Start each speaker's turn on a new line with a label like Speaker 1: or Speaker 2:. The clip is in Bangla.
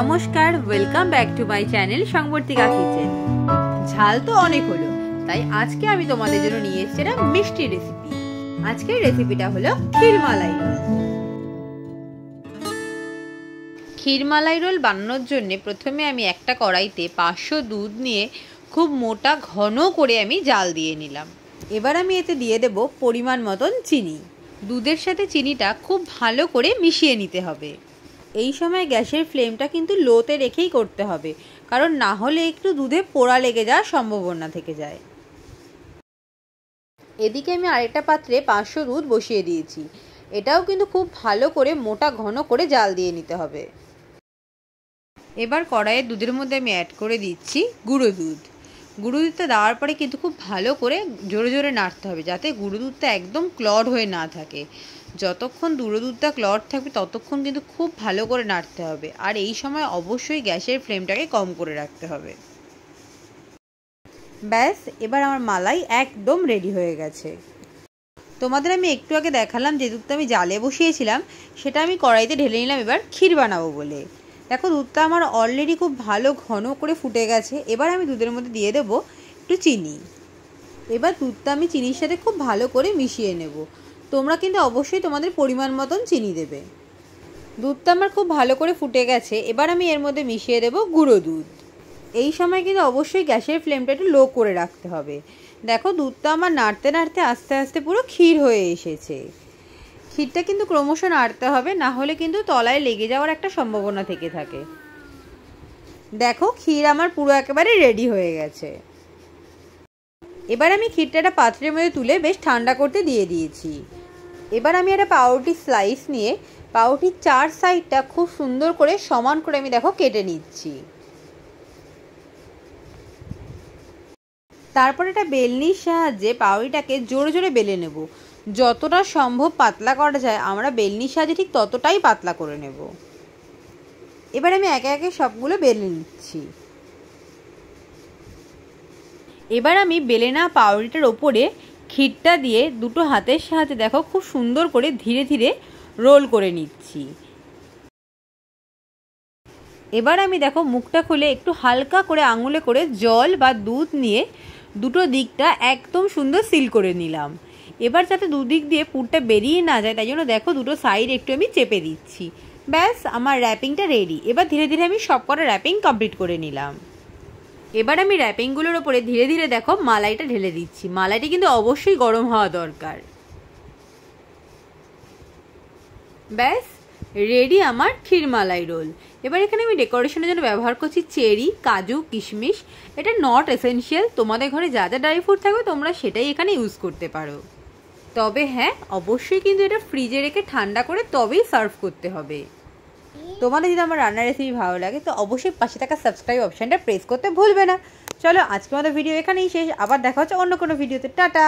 Speaker 1: নমস্কার, welcome back to my channel Sangbartika kitchen. ঝাল তো অনেক হলো, তাই আজকে আমি তোমাদের জন্য নিয়ে এসেছি একটা মিষ্টি রেসিপি। আজকের রেসিপিটা হলো ক্ষীরমালাই রোল। ক্ষীরমালাই রোল বানানোর জন্য প্রথমে আমি একটা কড়াইতে 500 দুধ নিয়ে খুব মোটা ঘন করে আমি জাল দিয়ে নিলাম। এবার আমি এতে দিয়ে দেব পরিমাণ মতন চিনি। দুধের সাথে চিনিটা খুব ভালো করে মিশিয়ে নিতে হবে। এই সময় গ্যাসের ফ্লেমটা কিন্তু লোতে রেখেই করতে হবে, কারণ না হলে একটু দুধে পোড়া লেগে যাওয়ার সম্ভাবনা থেকে যায়। এদিকে আমি আরেকটা পাত্রে 500 দুধ বসিয়ে দিয়েছি। এটাও কিন্তু খুব ভালো করে মোটা ঘন করে জাল দিয়ে নিতে হবে। এবার কড়াইয়ের দুধের মধ্যে আমি অ্যাড করে দিচ্ছি গুঁড়ো দুধ। গুঁড়ো দুধটা দেওয়ার পরে কিন্তু খুব ভালো করে জোরে জোরে নাড়তে হবে, যাতে গুঁড়ো দুধটা একদম ক্লড হয়ে না থাকে। যতক্ষণ গুঁড়ো দুধটা ক্লড থাকবে ততক্ষণ কিন্তু খুব ভালো করে নাড়তে হবে, আর এই সময় অবশ্যই গ্যাসের ফ্লেমটাকে কম করে রাখতে হবে। ব্যাস, এবার আমার মালাই একদম রেডি হয়ে গেছে। তোমাদের আমি একটু আগে দেখালাম যে দুধটা আমি জালে বসিয়েছিলাম, সেটা আমি কড়াইতে ঢেলে নিলাম এবার ক্ষীর বানাবো বলে। দেখো, দুধটা আমার অলরেডি খুব ভালো ঘন করে ফুটে গেছে। এবার আমি দুধের মধ্যে দিয়ে দেবো একটু চিনি। এবার দুধটা আমি চিনির সাথে খুব ভালো করে মিশিয়ে নেব। তোমরা কিন্তু অবশ্যই তোমাদের পরিমাণ মতন চিনি দেবে। দুধটা আমার খুব ভালো করে ফুটে গেছে। এবার আমি এর মধ্যে মিশিয়ে দেব গুঁড়ো দুধ। এই সময় কিন্তু অবশ্যই গ্যাসের ফ্লেমটা একটু লো করে রাখতে হবে। দেখো, দুধটা আমার নাড়তে নাড়তে আস্তে আস্তে পুরো ক্ষীর হয়ে এসেছে। ক্ষীরটা কিন্তু ক্রমশ নাড়তে হবে, না হলে কিন্তু তলায় লেগে যাওয়ার একটা সম্ভাবনা থেকে থাকে। দেখো, ক্ষীর আমার পুরো একেবারে রেডি হয়ে গেছে। এবার আমি ক্ষীরটা একটা পাত্রের মধ্যে তুলে বেশ ঠান্ডা করতে দিয়ে দিয়েছি। এবার আমি একটা পাউরুটির স্লাইস নিয়ে পাউরুটির 4 সাইডটা খুব সুন্দর করে সমান করে আমি দেখো কেটে নিচ্ছি। তারপর একটা বেলনির সাহায্যে পাউরুটিটাকে জোরে জোরে বেলে নেব। যতটা সম্ভব পাতলা করা যায় আমরা বেলনির সাহায্যে ঠিক ততটাই পাতলা করে নেব। এবার আমি একে একে সবগুলো বেলে নিচ্ছি। এবার আমি বেলে নেওয়া পাউরুটিটার ওপরে ক্ষীরটা দিয়ে দুটো হাতের সাহায্যে দেখো খুব সুন্দর করে ধীরে ধীরে রোল করে নিচ্ছি। এবার আমি দেখো মুখটা খুলে একটু হালকা করে আঙুলে করে জল বা দুধ নিয়ে দুটো দিকটা একদম সুন্দর সিল করে নিলাম। এবার যাতে দুদিক দিয়ে পুরটা বেরিয়ে না যায়, তাই জন্য দেখো দুটো সাইড একটু আমি চেপে দিচ্ছি। ব্যাস, আমার র্যাপিংটা রেডি। এবার ধীরে ধীরে আমি সব কটা র্যাপিং কমপ্লিট করে নিলাম। এবার আমি র্যাপিংগুলোর ওপরে ধীরে ধীরে দেখো মালাইটা ঢেলে দিচ্ছি। মালাইটা কিন্তু অবশ্যই গরম হওয়া দরকার। ব্যাস, রেডি আমার ক্ষীরমালাই রোল। এবার এখানে আমি ডেকোরেশনের জন্য ব্যবহার করছি চেরি, কাজু, কিশমিশ। এটা নট এসেনশিয়াল, তোমাদের ঘরে যা যা ড্রাই ফ্রুট থাকবে তোমরা সেটাই এখানে ইউজ করতে পারো। তবে হ্যাঁ, অবশ্যই কিন্তু এটা ফ্রিজে রেখে ঠান্ডা করে তবেই সার্ভ করতে হবে। তোমাদের যদি আমার রান্নার রেসিপি ভালো লাগে তো অবশ্যই পাশে থাকা সাবস্ক্রাইব অপশানটা প্রেস করতে ভুলবে না। চলো, আজকে আমাদের ভিডিও এখানেই শেষ। আবার দেখা হচ্ছে অন্য কোনো ভিডিওতে। টাটা।